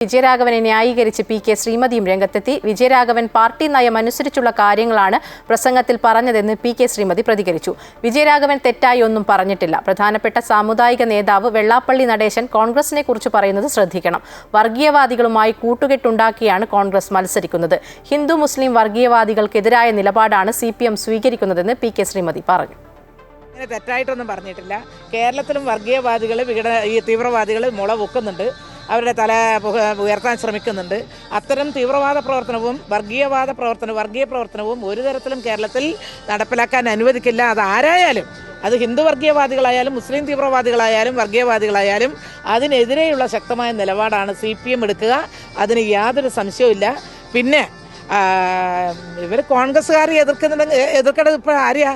വിജയരാഘവനെ ന്യായീകരിച്ച് P K. ശ്രീമതിയും രംഗത്തെത്തി. Vijayaraghavan party നയം അനുസരിച്ചുള്ള കാര്യങ്ങളാണ് പ്രസംഗത്തിൽ പറഞ്ഞതെന്ന് പി.കെ. ശ്രീമതി പ്രതികരിച്ചു. വിജയരാഘവൻ തെറ്റായി ഒന്നും പറഞ്ഞിട്ടില്ല. പ്രധാനപ്പെട്ട സാമുദായിക നേതാവ് വെള്ളാപ്പള്ളി നടേശൻ കോൺഗ്രസിനെ കുറിച്ച് പറയുന്നത് ശ്രദ്ധിക്കണം. വർഗീയവാദികളുമായി കൂട്ടുകെട്ടുണ്ടാക്കിയാണ് കോൺഗ്രസ് മത്സരിക്കുന്നത്. ഹിന്ദു മുസ്ലിം വർഗീയവാദികൾക്കെതിരായ നിലപാടാണ് CPM സ്വീകരിക്കുന്നതെന്ന് പി.കെ. ശ്രീമതി പറഞ്ഞു. തെറ്റായിട്ടൊന്നും പറഞ്ഞിട്ടില്ല. കേരളത്തിലും വർഗീയവാദികൾ ഈ തീവ്രവാദികൾ മുള പൊക്കുന്നുണ്ട്, അവരുടെ തല ഉയർത്താൻ ശ്രമിക്കുന്നുണ്ട്. അത്തരം തീവ്രവാദ പ്രവർത്തനവും വർഗീയ പ്രവർത്തനവും ഒരു തരത്തിലും കേരളത്തിൽ നടപ്പിലാക്കാൻ അനുവദിക്കില്ല. അത് ആരായാലും, അത് ഹിന്ദു വർഗീയവാദികളായാലും മുസ്ലിം തീവ്രവാദികളായാലും വർഗീയവാദികളായാലും അതിനെതിരെയുള്ള ശക്തമായ നിലപാടാണ് CPM എടുക്കുക. അതിന് യാതൊരു സംശയവുമില്ല. പിന്നെ ഇവർ കോൺഗ്രസ്സുകാർ എതിർക്കേണ്ടത് ഇപ്പോൾ ആരെയാ?